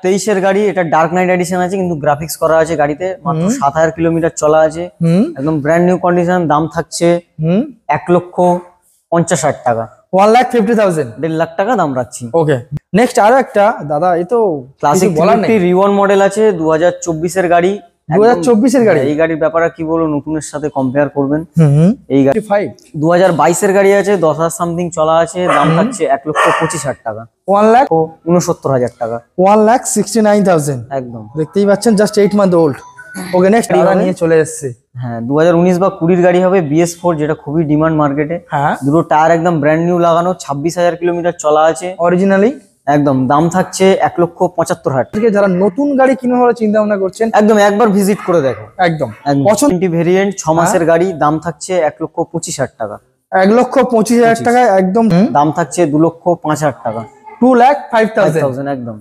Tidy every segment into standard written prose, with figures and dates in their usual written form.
23 এর গাড়ি, এটা ডার্ক নাইট এডিশন আছে কিন্তু গ্রাফিক্স করা আছে গাড়িতে, মাত্র 7000 কিলোমিটার চলা আছে, একদম ব্র্যান্ড নিউ কন্ডিশন। দাম থাকছে 1,50,000 টাকা, 1,50,000, 1.5 লাখ টাকা দাম রাখছি। ওকে, নেক্সট আরো একটা দাদা, এই তো ক্লাসিক রিওয়ান মডেল আছে, 2024 এর গাড়ি। 2024 এর গাড়ি, এই গাড়ির ব্যাপারে কি বলবো, নতুনের সাথে কম্পেয়ার করবেন। এই গাড়ি 2022 এর গাড়ি আছে, 10,000 সামথিং চলা আছে, দাম থাকছে 1,25,000 টাকা, 1,69,000 টাকা, 1,69,000 একদম। দেখতেই পাচ্ছেন, জাস্ট 8 মান্থ ওল্ড। ওকে, নেক্সট গাড়ি নিয়ে চলে এসেছে। হ্যাঁ, 2019 বা 20 গাড়ি হবে, BS4, যেটা খুবই ডিমান্ড মার্কেটে। হ্যাঁ, দুটো টায়ার একদম ব্র্যান্ড নিউ লাগানো, 26,000 কিলোমিটার চলা আছে অরিজিনালি, একদম। দাম থাকছে 1,75,000। যারা নতুন গাড়ি কিনবে বলে চিন্তা ভাবনা করছেন, একদম একবার ভিজিট করে দেখো, একদম পছন্দ। ভেরিয়েন্ট 6 মাসের গাড়ি, দাম থাকছে 1,25,000 টাকা, 1,25,000 টাকা একদম। দাম থাকছে 2,05,000 টাকা, 2,05,000 একদম।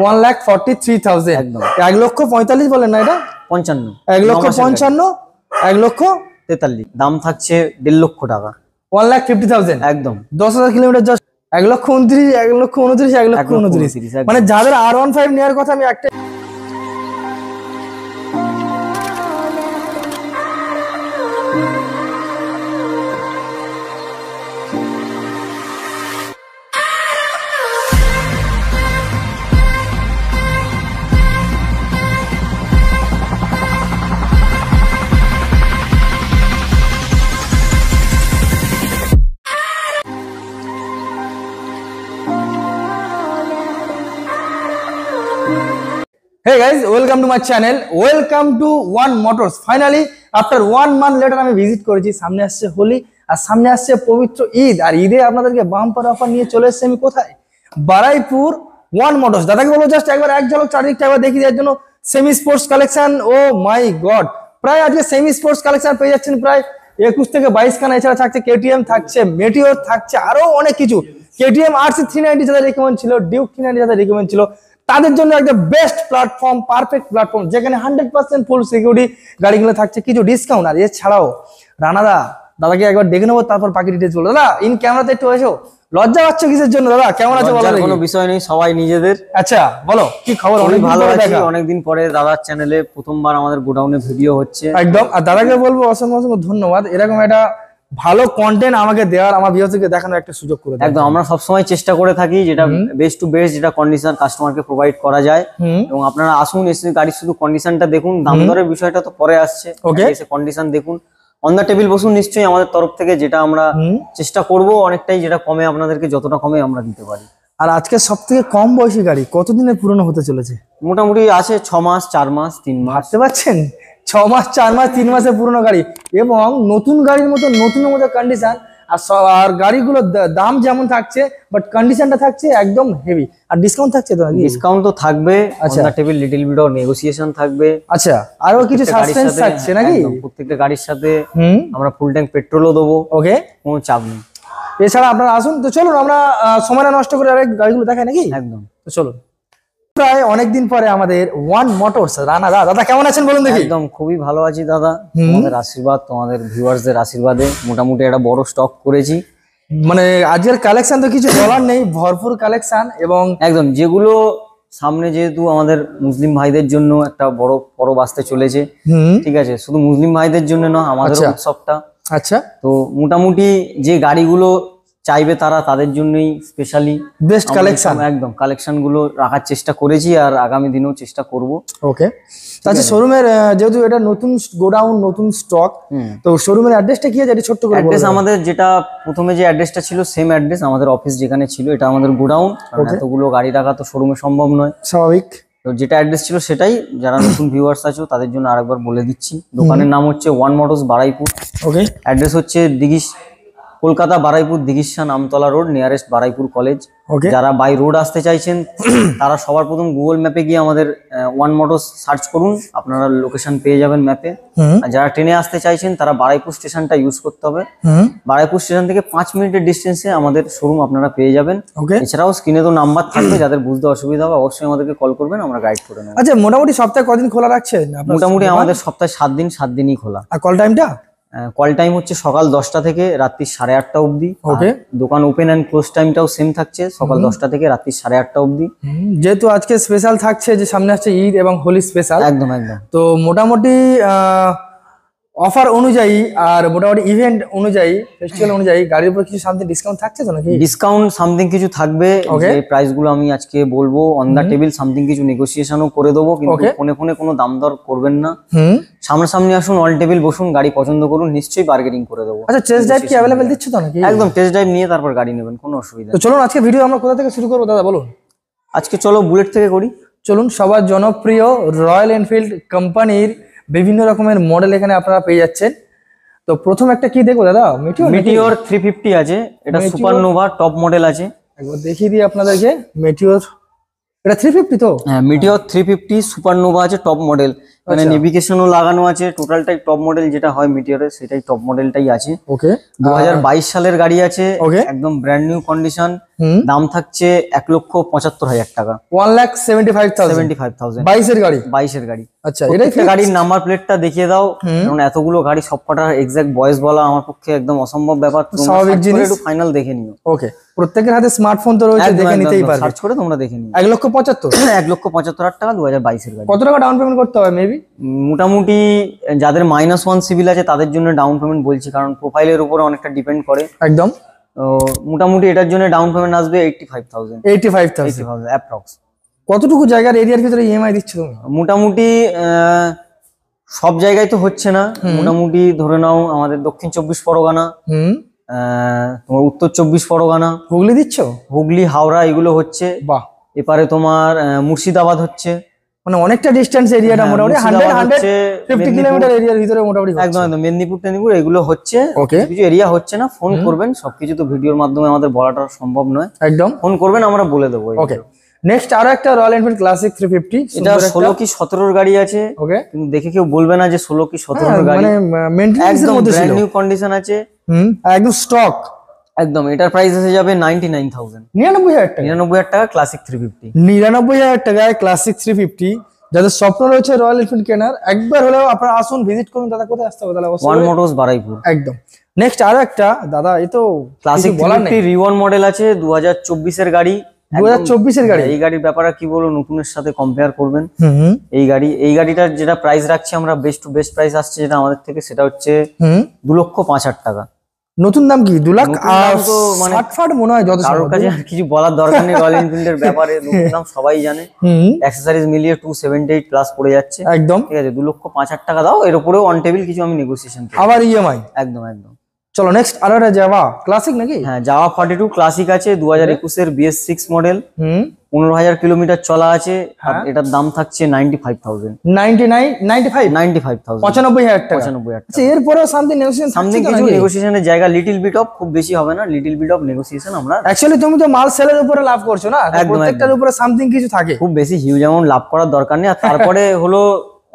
1,43,000 একদম। 1,45,000 বলেন না, এটা 55, 1,55,000, 1,43,000, দাম থাকছে 1.5 লক্ষ টাকা, 1,50,000 একদম। 10,000 কিলোমিটার জাস্ট 1,29,000, 1,29,000, 1,29,000। মানে যাদের R15 নেওয়ার কথা, আমি একটা Hey guys, welcome to my channel, welcome to One Motors. Finally after 1 month later আমি ভিজিট করেছি। সামনে আসছে হোলি আর সামনে আসছে পবিত্র ঈদ, আর ঈদে আপনাদেরকে বাম্পার অফার নিয়ে চলে এসেছি আমি কোথায়, বারাইপুর ওয়ান মোটরস। দাদাকে বলবো জাস্ট একবার এক ঝলক চারিদিকটা একবার দেখিয়ে দেওয়ার জন্য। সেমি স্পোর্টস কালেকশন, ও মাই গড, প্রায় আজকে সেমি স্পোর্টস কালেকশন পেয়ে যাচ্ছেন প্রায় 21 থেকে 22 খানা। এছাড়া থাকছে কেটিএম, থাকছে মেটিওর, থাকছে আরো অনেক কিছু। কেটিএম RC 390 যাদের রিকমেন্ড ছিল, ডিউক 390 যাদের রিকমেন্ড ছিল, তাদের জন্য একটা বেস্ট প্ল্যাটফর্ম, পারফেক্ট প্ল্যাটফর্ম, যেখানে 100% ফুল সিকিউরিটি গাড়িগুলো থাকছে, কিছু ডিসকাউন্ট। আর এছাড়াও রানাদা, দাদাকে একবার দেখে নেবো, তারপর বাকি ডিটেলস বলবো। দাদা ইন ক্যামেরাতে একটু এসো, লজ্জা পাচ্ছ কিসের জন্য? দাদা কেমন আছো বলো? কোনো বিষয় নেই, সবাই নিজেদের। আচ্ছা বলো কি খবর? অনেক ভালো আছি, অনেকদিন পরে দাদার চ্যানেলে প্রথমবার আমাদের গোডাউনে ভিডিও হচ্ছে, একদম। আর দাদাকে বলবো অসংখ্য অসংখ্য ধন্যবাদ, এরকম একটা ভালো কন্টেন্ট আমাকে দেওয়ার, আমার ভিউয়ারদেরকে দেখানোর একটা সুযোগ করে দেয়। একদম, আমরা সবসময় চেষ্টা করে থাকি যেটা বেস্ট টু বেস্ট, যেটা কন্ডিশন কাস্টমারকে প্রোভাইড করা যায়। এবং আপনারা আসুন, এসে গাড়ির শুধু কন্ডিশনটা দেখুন, দাম দরের বিষয়টা তো পরে আসছে, এসে কন্ডিশন দেখুন, অন দ্য টেবিল বসুন। নিশ্চয়ই আমাদের তরফ থেকে যেটা আমরা চেষ্টা করব অনেকটাই, যেটা কমে আপনাদেরকে যতটা কমে আমরা দিতে পারি। আর আজকে সব থেকে কম বয়সী গাড়ি কতদিনের পুরনো হতে চলেছে? মোটামুটি আছে 6 মাস, 4 মাস, 3 মাস। ভাবতে পারছেন, 6 মাস, 4 মাস, 3 মাসের পুরনো গাড়ি, এবং নতুন গাড়ির মতো নতুনের মতো কন্ডিশন। আর গাড়িগুলোর দাম যেমন থাকছে, বাট কন্ডিশনটা থাকছে একদম হেভি। আর ডিসকাউন্ট থাকছে তো? ডিসকাউন্ট তো থাকবে, আচ্ছা table little bit of negotiation থাকবে। আচ্ছা, আরো কিছু সাসপেন্স থাকছে নাকি? প্রত্যেকটা গাড়ির সাথে আমরা ফুল ট্যাঙ্ক পেট্রোলও দেবো, ওকে, কোনো চাপ নেই। এছাড়া আপনারা আসুন, তো চলুন আমরা সময়টা নষ্ট করে আরেক গাড়িগুলো দেখাই নাকি? একদম, তো চলুন। প্রায় অনেকদিন পরে আমাদের ওয়ান মোটরস রানা দা, দাদা কেমন আছেন বলুন দেখি? একদম খুবই ভালো আছি দাদা, তোমাদের আশীর্বাদ, তোমাদের ভিউয়ার্সদের আশীর্বাদে মোটামুটি একটা বড় স্টক করেছি। মানে আজকের কালেকশন তো কিছু বলার নেই, ভরপুর কালেকশন। এবং একদম, যেগুলো সামনে যেহেতু আমাদের মুসলিম ভাইদের জন্য একটা বড় পরব আসতে চলেছে, ঠিক আছে, শুধু মুসলিম ভাইদের জন্য না, আমাদের উৎসবটা। আচ্ছা, তো মোটামুটি যে গাড়িগুলো চাইবে তারা, তাদের জন্যই স্পেশালি বেস্ট কালেকশন, একদম কালেকশন গুলো রাখার চেষ্টা করেছি, আর আগামী দিনেও চেষ্টা করব। ওকে, আচ্ছা শোরুমের যেহেতু এটা নতুন গোডাউন, নতুন স্টক, তো শোরুমের অ্যাড্রেসটা কি আছে এটা ছোট্ট করে? অ্যাড্রেস আমাদের যেটা প্রথমে যে অ্যাড্রেসটা ছিল সেম অ্যাড্রেস, আমাদের অফিস যেখানে ছিল, এটা আমাদের গোডাউন। এতগুলো গাড়ি রাখা তো শোরুমে সম্ভব নয়, স্বাভাবিক। তো যেটা অ্যাড্রেস ছিল সেটাই, যারা নতুন ভিউয়ার্স আছো তাদের জন্য আরেকবার বলে দিচ্ছি। দোকানের নাম হচ্ছে one motors Baruipur. Okay, address হচ্ছে Kolkata Baruipur Dighisha Namtala road, nearest Baruipur college. যারা বাই রোড আসতে চাইছেন তারা সবার প্রথম গুগল ম্যাপে গিয়ে আমাদের ওয়ান মোটরস সার্চ করুন, আপনারা লোকেশন পেয়ে যাবেন ম্যাপে। আর যারা ট্রেনে আসতে চাইছেন তারা বারাইপুর স্টেশনটা ইউজ করতে হবে। বারাইপুর স্টেশন থেকে 5 মিনিটের ডিস্টেন্সে আমাদের শোরুম আপনারা পেয়ে যাবেন। এছাড়াও স্ক্রিনে তো নাম্বার থাকবে, যাদের বুঝতে অসুবিধা হবে অবশ্যই আমাদেরকে কল করবেন, আমরা গাইড করে নেব। আচ্ছা, মোটামুটি সপ্তাহে কদিন খোলা রাখছেন? মোটামুটি আমাদের সপ্তাহে 7 দিন, 7 দিনই খোলা। আর কল টাইমটা কল টাইম হচ্ছে সকাল 10টা থেকে রাত্রি 8:30 অবধি। ওকে। দোকান ওপেন অ্যান্ড ক্লোজ টাইমটাও সেম থাকছে, সকাল 10টা থেকে রাত্রি 8:30 অবধি। যেহেতু আজকে স্পেশাল থাকছে, যে সামনে আসছে ঈদ এবং হোলি স্পেশাল, একদম একদম। তো মোটামুটি অফার অনুযায়ী আর মোটামুটি ইভেন্ট অনুযায়ী, ফেস্টিভ্যাল অনুযায়ী গাড়ির উপর কিছু সামথিং ডিসকাউন্ট থাকছে তো নাকি? ডিসকাউন্ট সামথিং কিছু থাকবে, Okay. যে প্রাইস গুলো আমি আজকে বলবো অন দা টেবিল, সামথিং কিছু নেগোসিয়েশনও করে দেবো, কিন্তু Okay. ফোনে ফোনে কোনো দাম দর করবেন না। হুম। সামনাসামনি আসুন, অল টেবিল বসুন, গাড়ি পছন্দ করুন, নিশ্চয়ই বার্গেনিং করে দেবো। আচ্ছা, টেস্ট ড্রাইভ কি অ্যাভেলেবেল দিচ্ছ তো নাকি? একদম, টেস্ট ড্রাইভ নিয়ে তারপর গাড়ি নেবেন, কোনো অসুবিধা তো নেই। চলুন আজকে ভিডিও আমরা কোথা থেকে শুরু করবো দাদা বলুন। আজকে চলো বুলেট থেকে করি। চলুন, সবার জনপ্রিয় রয়্যাল এনফিল্ড কোম্পানির বিভিন্ন রকমের মডেল এখানে আপনারা পেয়ে যাচ্ছেন। তো প্রথম একটা কি দেখবো দাদা? মিটিওর 350 আছে, এটা Meteor? সুপারনোভা টপ মডেল আছে। একবার দেখিয়ে দিই আপনাদেরকে। মেটিওর, এটা 350 তো? হ্যাঁ, মিটিওর 350 সুপারনোভা আছে, টপ মডেল। মানে আচ্ছা। নেভিগেশনও লাগানো আছে, টোটালটাই টপ মডেল যেটা হয় মিটিওরের, সেটাই টপ মডেলটাই আছে। ওকে। 2022 সালের গাড়ি আছে, Okay. একদম ব্র্যান্ড নিউ কন্ডিশন। হুম। দাম থাকছে 1,75,000 টাকা। 1,75,000 75,000 22 এর গাড়ি। 22 এর গাড়ি। আচ্ছা, এটাই প্রত্যেকটা গাড়ির নাম্বার প্লেটটা দেখিয়ে দাও, হুম। কারণ এতগুলো গাড়ি সবকটার এক্সাক্ট বয়স বলা আমার পক্ষে একদম অসম্ভব ব্যাপার। স্বাভাবিক জিনিস। একটু ফাইনাল দেখে নিও। ওকে, প্রত্যেকের হাতে স্মার্টফোন তো রয়েছে, দেখে নিতেই পারবে। সার্চ করে তোমরা দেখে নিও। 1,75,000। 1,75,000 টাকা 2022 এর গাড়ি। কত টাকা ডাউন পেমেন্ট করতে হবে মেবি? মোটামুটি যাদের -1 সিভিল আছে তাদের জন্য ডাউন পেমেন্ট বলছি, কারণ প্রোফাইলের উপরে অনেকটা ডিপেন্ড করে। একদম। তো মোটামুটি এটার জন্য ডাউন পেমেন্ট আসবে 85,000 85,000 অ্যাপ্রক্স। কতটুকু জায়গার এরিয়ার ভিতরে ইএমআই দিচ্ছ তুমি? মোটামুটি সব জায়গায় তো হচ্ছে না, মোটামুটি ধরে নাও আমাদের দক্ষিণ 24 পরগনা, হুম। তোমার উত্তর 24 পরগনা, হুগলি দিচ্ছ? হুগলি, হাওড়া এগুলো হচ্ছে। বাহ। এপারে তোমার মুর্শিদাবাদ হচ্ছে। মানে অনেকটা ডিস্টেন্স এরিয়াটা, হ্যাঁ, মোটামুটি মুর্শিদাবাদ হচ্ছে, 150 কিলোমিটার এরিয়ার ভিতরে মোটামুটি হচ্ছে। একদম একদম মেদিনীপুর টেদিনীপুর এগুলো হচ্ছে। Okay. কিছু এরিয়া হচ্ছে না, ফোন করবেন। সবকিছু তো ভিডিওর মাধ্যমে আমাদের বলাটা সম্ভব নয়, একদম। ফোন করবেন আমরা বলে দেবো। ওকে, নেক্সট আরো একটা রয়্যাল এনফিল্ড ক্লাসিক 350। এটা 16 কি 17 গাড়ি আছে। ওকে। কিন্তু দেখে কেউ বলবে না যে 16 কি 17 গাড়ি, মানে মেইনটেনেন্স এর একদম মধ্যে ছিল। ব্র্যান্ড নিউ কন্ডিশন আছে। হুম, একদম স্টক। একদম, এটার প্রাইস এসে যাবে 99,000 99,000 টাকা। 99,000 টাকা ক্লাসিক 350। 99,000 টাকায় ক্লাসিক 350। যাদের স্বপ্ন রয়েছে রয়্যাল এনফিল্ড কেনার, একবার হলেও আপনারা আসুন, ভিজিট করুন। দাদা কোথায় আসতে হবে তাহলে? One motors Baruipur. একদম। নেক্সট আরো একটা দাদা, এই তো ক্লাসিক কিছু বলার নেই। 350 রিওয়ান মডেল আছে, 2024 এর গাড়ি। 2024 এর গাড়ি। এই গাড়ির ব্যাপারে কি বলবো, নতুনের সাথে কম্পেয়ার করবেন। হুম। এই গাড়িটার যেটা প্রাইস রাখছি আমরা, বেস্ট টু বেস্ট প্রাইস আসছে যেটা আমাদের থেকে, সেটা হচ্ছে হুম। 2,05,000 টাকা। নতুন দাম কি 2 লাখ? নতুন দাম তো মানে 60 মনে হয় যত কারোর কাছে আর কিছু বলার দরকার নেই রয়্যাল এনফিল্ডের ব্যাপারে। নতুন দাম সবাই জানে, হুম। অ্যাক্সেসরিজ মিলিয়ে 278 প্লাস পড়ে যাচ্ছে। একদম। ঠিক আছে, 2,05,000 টাকা দাও, এর উপরেও অন টেবিল কিছু আমি নেগোসিয়েশন করি। আবার ইএমআই। একদম একদম। চলো নেক্সট আরো একটা যাওয়া ক্লাসিক নাকি? হ্যাঁ, জাভা 42 ক্লাসিক আছে, 2021 এর BS6 মডেল। হুম। 15,000 কিলোমিটার চলা আছে। আর হ্যাঁ। এটার দাম থাকছে 95,000 95 95,000 95,000 টাকা। 95,000 আচ্ছা, এরপরেও সামথিং নেগোসিয়েশন সামথিং কিছু নেগোসিয়েশনের জায়গা, লিটল বিট অফ, খুব বেশি হবে না, লিটল বিট অফ নেগোসিয়েশন আমরা। অ্যাকচুয়ালি তুমি তো মাল সেলের উপরে লাভ করছো না, তো একদম, প্রত্যেকটার উপরে সামথিং কিছু থাকে। খুব বেশি হিউজ অ্যামাউন্ট লাভ করার দরকার নেই। আর তারপরে হলো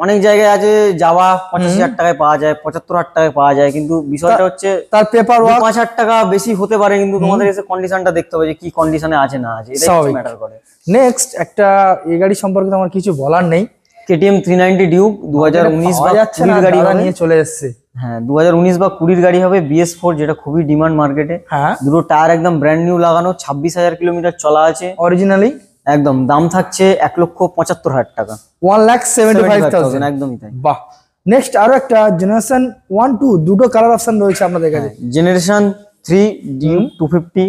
অনেক জায়গায় আছে যাওয়া 85,000 টাকায় পাওয়া যায়, 75,000 টাকায় পাওয়া যায়, কিন্তু বিষয়টা হচ্ছে তার পেপার ওয়ার্ক 5,000 টাকা বেশি হতে পারে, কিন্তু তোমাদের এসে কন্ডিশনটা দেখতে হবে যে কি কন্ডিশনে আছে না আছে, এটাই স্বাভাবিক। ম্যাটার করে। নেক্সট একটা এই গাড়ি সম্পর্কে তো আমার কিছু বলার নেই। KTM 390 ডিউক 2019 বা পাওয়া যাচ্ছে না, 20 গাড়ি দাদা হবে। নিয়ে চলে এসেছে। হ্যাঁ, 2019 বা 20 গাড়ি হবে, BS4, যেটা খুবই ডিমান্ড মার্কেটে। হ্যাঁ, দুটো টায়ার একদম ব্র্যান্ড নিউ লাগানো, 26,000 কিলোমিটার চলা আছে। অরিজিনালি একদম, দাম থাকছে 1,75,000 টাকা। 1,75,000। একদমই তাই। বাহ। নেক্সট আরো একটা জেনারেশন 1 2 দুটো কালার অপশন রয়েছে আপনাদের কাছে। জেনারেশন 3 ডিউক 250,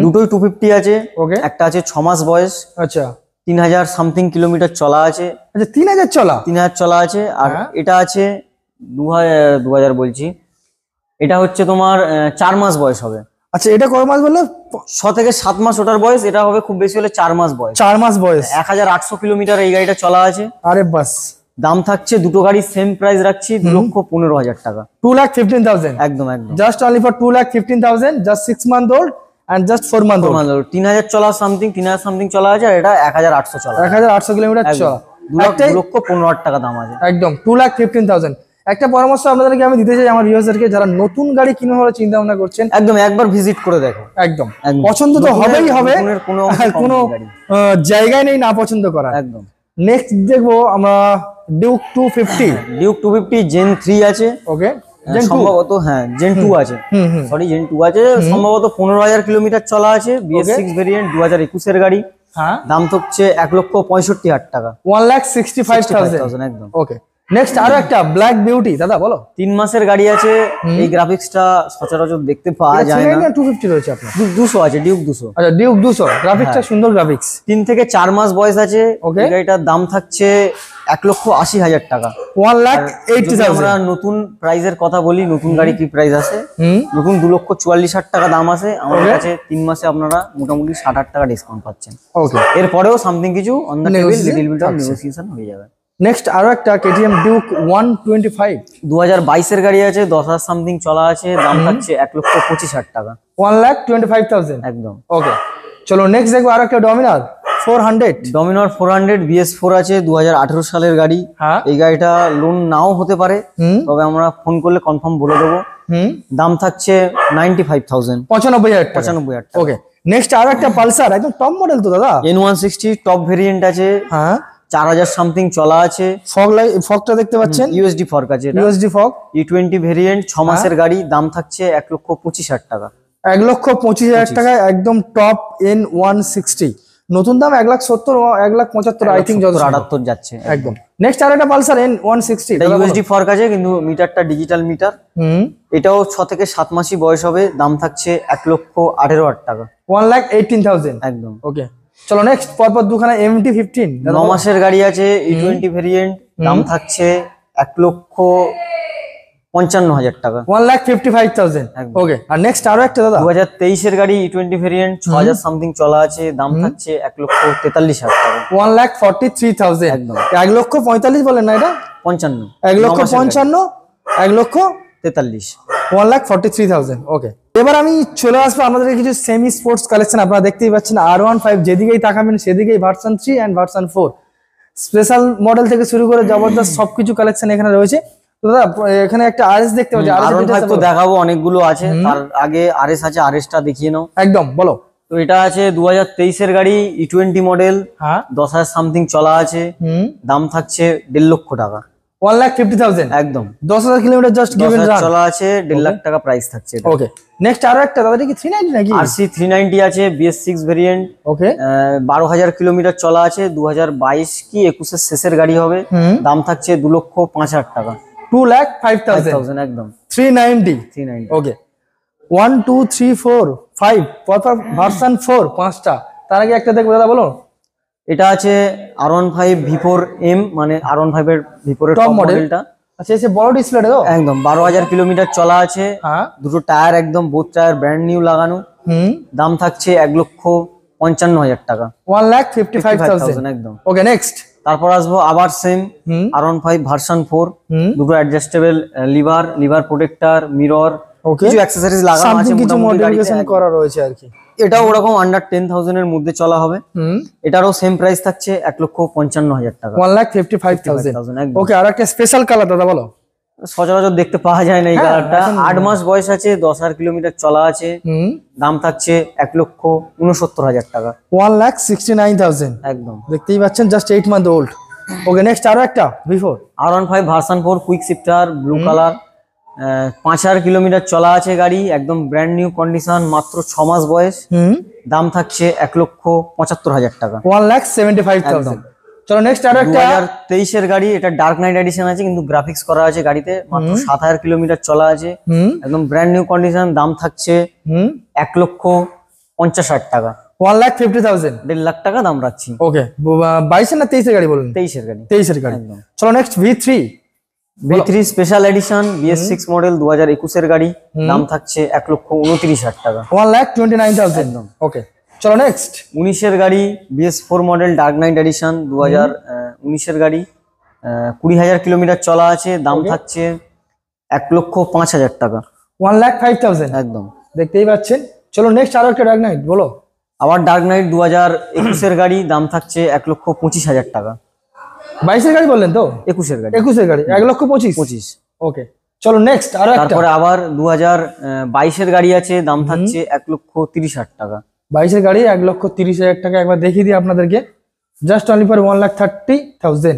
দুটোই 250 আছে। ওকে। একটা আছে 6 মাস বয়স, আচ্ছা 3,000 সামথিং কিলোমিটার চলা আছে। আচ্ছা, 3,000 চলা। 3,000 চলা আছে। আর হ্যাঁ। এটা আছে 2,000 বলছি, এটা হচ্ছে তোমার 4 মাস বয়স হবে। আচ্ছা, এটা কয় মাস বললো? 6 থেকে 7 মাস ওটার বয়স, এটা হবে খুব বেশি হলে 4 মাস বয়স। 4 মাস বয়স। 1,800 কিলোমিটার এই গাড়িটা চলা আছে। আরে বাস। দাম থাকছে, দুটো গাড়ি সেম প্রাইস রাখছি, 2,15,000 টাকা। 2,15,000। একদম একদম। Just only for 2,15,000, just 6 month old and just 4 month old. 3,000 চলা সামথিং, 3,000 সামথিং চলা আছে। আর এটা 1,800 চলা, 1,800 কিলোমিটার চলা। 2,15,000 টাকা দাম আছে। একদম 2,15,000। একটা পরামর্শ আপনাদেরকে আমি দিতে চাই আমার ভিউয়ারদেরকে, যারা নতুন গাড়ি কিনবে বলে চিন্তা ভাবনা করছেন, একদম একবার ভিজিট করে দেখো। একদম একদম। পছন্দ তো হবেই হবে, নতুনের কোনো আর কোনো জায়গায় নেই না পছন্দ করার। একদম। নেক্সট দেখবো আমরা ডিউক 250। ডিউক 250 জেন 3 আছে। ওকে। সম্ভবত হ্যাঁ জেন 2 আছে, সরি জেন 2 আছে, সম্ভবত 15,000 কিলোমিটার চলা আছে, BS6 ভেরিয়েন্ট 2021 এর গাড়ি। হ্যাঁ, দাম হচ্ছে 1,65,000 টাকা, 1,65,000 একদম। ওকে, নেক্সট আরো একটা ব্ল্যাক বিউটি দাদা বলো। 3 মাসের গাড়ি আছে, এই গ্রাফিক্সটা সচরাচর দেখতে পাওয়া যায় না। 250 রয়েছে আপনার, 200 আছে, ডিউক 200। আচ্ছা ডিউক 200, গ্রাফিক্সটা সুন্দর গ্রাফিক্স। 3 থেকে 4 মাস বয়স আছে, এই গাড়িটার দাম থাকছে 1,80,000 টাকা, 1,80,000। আমরা নতুন প্রাইসের কথা বলি, নতুন গাড়ি কি প্রাইস আছে, নতুন 2,44,000 টাকা দাম আছে আমাদের কাছে। 3 মাসে আপনারা মোটামুটি 60,000 টাকা ডিসকাউন্ট পাচ্ছেন। ওকে, এরপরেও সামথিং কিছু on the table, little bit of negotiation হয়ে যাবে। নেক্সট আরো একটা KTM ডিউক 125, 2022 এর গাড়ি আছে, 10,000 সামথিং চলা আছে, দাম থাকছে 1,25,000 টাকা, 1,25,000 একদম। ওকে, চলো নেক্সট দেখবো আরো একটা ডমিনার 400। ডমিনার 400 BS4 আছে, 2018 সালের গাড়ি। হ্যাঁ, এই গাড়িটা লোন নাও হতে পারে, তবে আমরা ফোন করলে কনফার্ম বলে দেবো। দাম থাকছে 95,000, 95,000 টাকা। ওকে, নেক্সট আরো একটা পালসার, একদম টপ মডেল তো দাদা, N160 টপ ভেরিয়েন্ট আছে। হ্যাঁ, 4,000 সামথিং চলা আছে। ফগটা দেখতে পাচ্ছেন, USD ফর্ক আছে, USD ফগ, E20 ভেরিয়েন্ট, 6 মাসের গাড়ি, দাম থাকছে 1,25,000 টাকা, 1,25,000 টাকায় একদম টপ N160। নতুন দাম 1,70,000, 1,75,000 আই থিঙ্ক, 78 যাচ্ছে একদম। নেক্সট আর একটা পালসার N160, এটা USD ফর্ক আছে, কিন্তু মিটারটা ডিজিটাল মিটার। এটাও 6 থেকে 7 মাসই বয়স হবে, দাম থাকছে 1,18,000 টাকা, 1,18,000 একদম। ওকে, চলো নেক্সট পরপর দুখানা MT-15, 9 মাসের গাড়ি আছে, E20 ভেরিয়েন্ট, দাম থাকছে 1,55,000 টাকা, 1,55,000। ওকে, আর নেক্সট আরো একটা দাদা 2023 এর গাড়ি E20 ভেরিয়েন্ট, 6,000 সামথিং চলা আছে, দাম থাকছে 1,43,000 টাকা, 1,43,000 একদম। 1,45,000 বলেন না, এটা 55, 1,55,000, 1,43,000, 1,43,000। ওকে, এবার আমি চলে আসবো আপনাদের কিছু সেমি স্পোর্টস কালেকশন। আপনারা দেখতেই পাচ্ছেন R15, যেদিকেই তাকাবেন সেদিকেই version 3 and version 4, special model থেকে শুরু করে জবরদস্ত সবকিছু কালেকশন এখানে রয়েছে। তো দাদা এখানে একটা RS দেখতে পাচ্ছি, R15 তো দেখাবো, অনেকগুলো আছে, তার আগে RS আছে, RS টা দেখিয়ে নাও। একদম, বলো। তো এটা আছে 2023 এর গাড়ি, E20 মডেল, হ্যাঁ, 10,000 সামথিং চলা আছে, দাম থাকছে 1.5 লক্ষ টাকা, 1,50,000 একদম। 10,000 কিলোমিটার জাস্ট গিভেন রান চলা আছে, 1.5 লাখ টাকা প্রাইস থাকছে। ওকে, নেক্সট আরো একটা দাদা, কি 390 নাকি? RC 390 আছে, BS6 ভেরিয়েন্ট, ওকে, 12,000 কিলোমিটার চলা আছে, 2022 কি 21 এর শেষের গাড়ি হবে, দাম থাকছে 2,05,000 টাকা, 2,05,000 একদম। 390। ওকে, 1 2 3 4 5 পরপর ভার্সন 4 5টা। তার আগে একটা দেখবো দাদা, বলো। এটা আছে R15 V4M, মানে R15 এর V4 এর টপ মডেলটা। আচ্ছা, এসে বড় ডিসপ্লে তো, একদম। 12,000 কিলোমিটার চলা আছে, হ্যাঁ, দুটো টায়ার একদম, বোথ টায়ার ব্র্যান্ড নিউ লাগানো, দাম থাকছে 1,55,000 টাকা, 1,55,000 একদম। ওকে, নেক্সট তারপর আসবো আবার সেম R15 ভার্সন 4, দুটো অ্যাডজাস্টেবল লিভার প্রোটেক্টর, মিরর, কিছু অ্যাকসেসরিজ লাগানো আছে, কিছু মডিফিকেশন করা রয়েছে আর কি। এটাও ওরকম আন্ডার 10,000 এর মধ্যে চলা হবে। এটারও সেম প্রাইস থাকছে 1,55,000 টাকা, 1,55,000। ওকে, আর একটা স্পেশাল কালার দাদা, বলো। সচরাচর দেখতে পাওয়া যায় না এই কালারটা। 8 মাস বয়স আছে, 10,000 কিলোমিটার চলা আছে, দাম থাকছে 1,69,000 টাকা, 1,69,000 একদম। দেখতেই পাচ্ছেন, জাস্ট 8 মান্থ ওল্ড। ওকে, নেক্সট আরো একটা V4, R15 version 4 quick shifter, blue colour, 5,000 kilometre চলা আছে গাড়ি, একদম ব্র্যান্ড নিউ কন্ডিশন, মাত্র 6 মাস বয়স, দাম থাকছে 1,75,000 টাকা, 1,75,000। চলো নেক্সট আরো একটা 2023 এর গাড়ি, এটা ডার্ক নাইট এডিশন আছে, কিন্তু গ্রাফিক্স করা আছে গাড়িতে, মাত্র 7,000 কিলোমিটার চলা আছে, একদম ব্র্যান্ড নিউ কন্ডিশন, দাম থাকছে 1,50,000 টাকা, 1,50,000, 1.5 লাখ টাকা দাম রাখছি। ওকে, 22 না 23 এর গাড়ি বলুন? 23 এর গাড়ি, 23 এর গাড়ি। চলো next V3 special edition, BS6 model, 2021 এর গাড়ি, দাম থাকছে 1,29,000 টাকা, 1,29,000। ওকে, চলো নেক্সট 19 এর গাড়ি, BS4 model, dark night addition, 2019 এর গাড়ি, 20,000 কিলোমিটার চলা আছে, দাম থাকছে 1,05,000 টাকা, 1,05,000, একদম। দেখতেই পাচ্ছেন। চলো নেক্সট আরো একটা ডার্ক নাইট, বলো। আবার ডার্ক নাইট 2021 এর গাড়ি, দাম থাকছে 1,25,000 টাকা, 22 এর গাড়ি বললেন তো? 21 এর গাড়ি, 21 এর গাড়ি, 1,25,000। ওকে, চলো নেক্সট আরো একটা। তারপরে আবার 2022 এর গাড়ি আছে, দাম থাকছে 1,30,000 টাকা, 22 এর গাড়ি, 1,30,000 টাকা। একবার দেখিয়ে দিই আপনাদেরকে, জাস্ট অনলি ফর 1,30,000।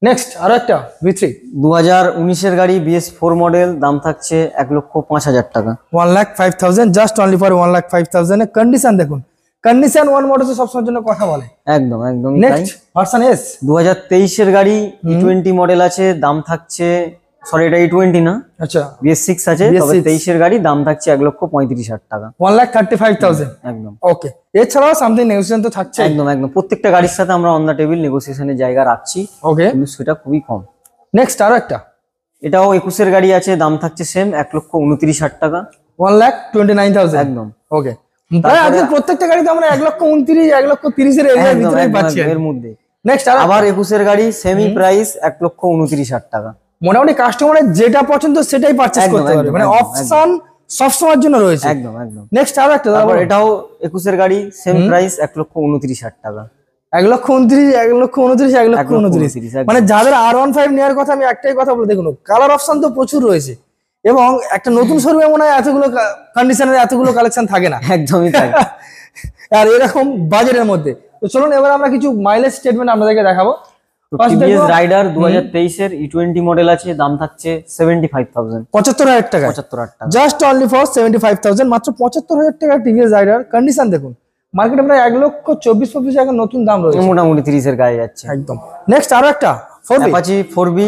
নেক্সট আরো একটা V3 2019 গাড়ি BS4 মডেল, দাম থাকছে 1,05,000 টাকা। 1,05,000 জাস্ট অনলি ফর 1,05,000 এর কন্ডিশন দেখুন, কন্ডিশন ওয়ান মোটরস সবসময়ের জন্য কথা বলে। একদম একদম। নেক্সট ভার্সন S 2023 গাড়ি E20 মডেল আছে, দাম থাকছে, সরি এটা E20 না, আচ্ছা BS6 আছে, তবে 23 গাড়ি, দাম থাকছে 1,35,000 টাকা। 1,35,000 একদম। ওকে, এছাড়াও সামথিং নেগোসিয়েশন তো থাকছে। একদম একদম, প্রত্যেকটা গাড়ির সাথে আমরা অন দা টেবিল নেগোসিয়েশনের জায়গা রাখছি, ওকে, কিন্তু সেটা খুবই কম। নেক্সট আরো একটা, এটাও 21 গাড়ি আছে, দাম থাকছে সেম 1,29,000 টাকা। 1,29,000 একদম। ওকে, প্রায় আজকে প্রত্যেকটা গাড়িতে আমরা 1,29,000 1,30,000 এর এরিয়ার ভিতরে পাচ্ছি এর মধ্যে। নেক্সট আবার 21 গাড়ি সেমি প্রাইস 1,29,000 টাকা। মোটামুটি কাস্টমারের যেটা পছন্দ সেটাই পারচেজ করতে পারবে, মানে অপশন সব সময়ের জন্য রয়েছে। একদম একদম। নেক্সট আরো একটা, তারপর এটাও 21 গাড়ি সেম প্রাইস 1,29,000 টাকা। 1,29,000 1,29,000 মানে যাদের R15 নেওয়ার কথা, আমি একটাই কথা বলে দেখুন, কালার অপশন তো প্রচুর রয়েছে, এবং একটা নতুন শোরুমে মনে হয় এতগুলো কন্ডিশনের এতগুলো কালেকশন থাকে না। একদমই তাই। আর এরকম বাজেটের মধ্যে। তো চলুন এবার আমরা কিছু মাইলেজ স্টেটমেন্ট আপনাদেরকে দেখাবো। টিভিএস রাইডার 2023 এর E20 মডেল আছে, দাম থাকছে 75,000, 75,000 টাকা। 75,000 টাকা, জাস্ট অনলি ফর 75,000, মাত্র 75,000 টাকা টিভিএস রাইডার। কন্ডিশন দেখুন, মার্কেটে প্রায় 1,24,25 টাকা নতুন দাম রয়েছে, মোটামুটি 30 এর গায়ে যাচ্ছে। একদম। নেক্সট আরো একটা অ্যাপাচি 4B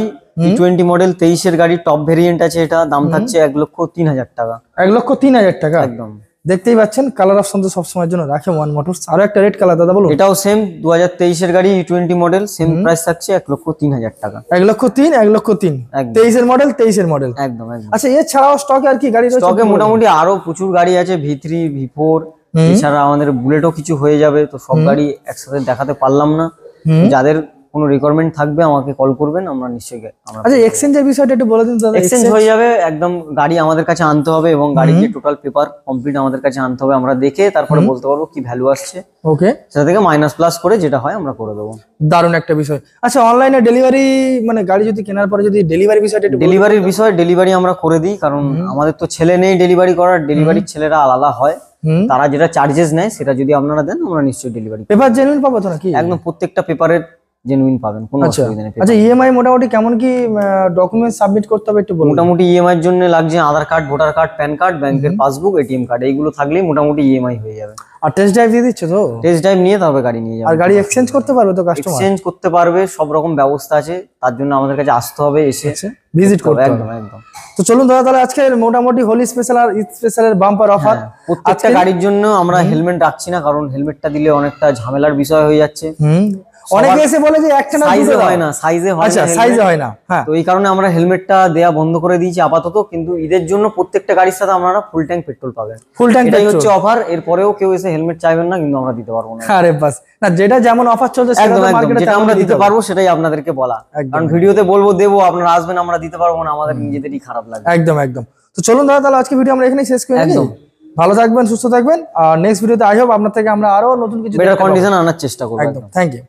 E20 মডেল 23 এর গাড়ি, টপ ভেরিয়েন্ট আছে, এটা দাম থাকছে 1,03,000 টাকা। 1,03,000 টাকা, একদম। দেখতেই পাচ্ছেন কালার অপশন তো সবসময়ের জন্য রাখে ওয়ান মোটরস। আরো একটা রেড কালার দাদা বলুন। এটাও সেম 2023 এর গাড়ি E20 মডেল, সেম প্রাইস থাকছে 1,03,000 টাকা। 1,03,000 1,03,000 23 এর মডেল 23 এর মডেল। একদম একদম। আচ্ছা, এছাড়াও স্টকে আর কি গাড়ি রয়েছে? স্টকে মোটামুটি আরো প্রচুর গাড়ি আছে, V3 V4, এছাড়া আমাদের বুলেটও কিছু হয়ে যাবে, তো সব গাড়ি একসাথে দেখাতে পারলাম না। যাদের কোনো রিকোয়ারমেন্ট থাকবে আমাকে কল করবেন, আমরা নিশ্চয়ই। আচ্ছা, এক্সচেঞ্জের বিষয়টা একটু বলে দিন দাদা। এক্সচেঞ্জ হয়ে যাবে, একদম গাড়ি আমাদের কাছে আনতে হবে এবং গাড়ির যে টোটাল পেপার কমপ্লিট আমাদের কাছে আনতে হবে, আমরা দেখে তারপরে বলতে পারবো কি ভ্যালু আসছে। ওকে, সেটা থেকে মাইনাস প্লাস করে যেটা হয় আমরা করে দেবো। দারুণ একটা বিষয়। আচ্ছা, অনলাইনে ডেলিভারি, মানে গাড়ি যদি কেনার পরে যদি ডেলিভারি বিষয়টা একটু ডেলিভারির বিষয়, ডেলিভারি আমরা করে দিই, কারণ আমাদের তো ছেলে নেই ডেলিভারি করার, ডেলিভারির ছেলেরা আলাদা হয়, তারা যেটা চার্জেস নেয় সেটা যদি আপনারা দেন আমরা নিশ্চয়ই ডেলিভারি। পেপার জেনুইন পাবো তো নাকি? একদম, প্রত্যেকটা পেপারের জেনুইন পাবেন, কোনো অসুবিধা নেই। আচ্ছা, ইএমআই মোটামুটি কেমন কি ডকুমেন্টস সাবমিট করতে হবে একটু বলুন। মোটামুটি ইএমআই এর জন্য লাগছে Aadhaar card, voter card, PAN card, ব্যাংকের পাসবুক, এটিএম কার্ড, এইগুলো থাকলেই মোটামুটি ইএমআই হয়ে যাবে। আর টেস্ট ড্রাইভ দিয়ে দিচ্ছে তো? টেস্ট ড্রাইভ নিয়ে তবে গাড়ি নিয়ে যাবে। আর গাড়ি এক্সচেঞ্জ করতে পারবে তো কাস্টমার? এক্সচেঞ্জ করতে পারবে, সব রকম ব্যবস্থা আছে, তার জন্য আমাদের কাছে আসতে হবে, এসে ভিজিট করতে হবে। একদম একদম। তো চলুন দাদা, তাহলে আজকে মোটামুটি হোলি স্পেশাল আর ঈদ স্পেশালের বাম্পার অফার। প্রত্যেকটা গাড়ির জন্য আমরা হেলমেট রাখছি না, কারণ হেলমেটটা দিলে অনেকটা ঝামেলার বিষয় হয়ে যাচ্ছে। অনেকে এসে বলে যে একটা না সাইজে হয় না, সাইজে হয় না। আচ্ছা, সাইজে হয় না, হ্যাঁ। তো এই কারণে আমরা হেলমেটটা দেয়া বন্ধ করে দিয়েছি আপাতত, কিন্তু ঈদের জন্য প্রত্যেকটা গাড়ির সাথে আপনারা ফুল ট্যাঙ্ক পেট্রোল পাবেন। ফুল ট্যাঙ্ক, এটাই হচ্ছে অফার। এরপরেও কেউ এসে হেলমেট চাইবেন না, কিন্তু আমরা দিতে পারবো না। আরে বাস, না যেটা যেমন অফার চলছে সেটা তো মার্কেটে যেটা আমরা দিতে পারবো সেটাই আপনাদেরকে বলা, কারণ ভিডিওতে বলবো দেবো, আপনারা আসবেন, আমরা দিতে পারবো না, আমাদের নিজেদেরই খারাপ লাগে। একদম একদম। তো চলুন দাদা, তাহলে আজকে ভিডিও আমরা এখানেই শেষ করি। একদম ভালো থাকবেন, সুস্থ থাকবেন, আর নেক্সট ভিডিওতে আই হোপ আপনার থেকে আমরা আরো নতুন কিছু বেটার কন্ডিশন আনার চেষ্টা করব। একদম, থ্যাংক ইউ।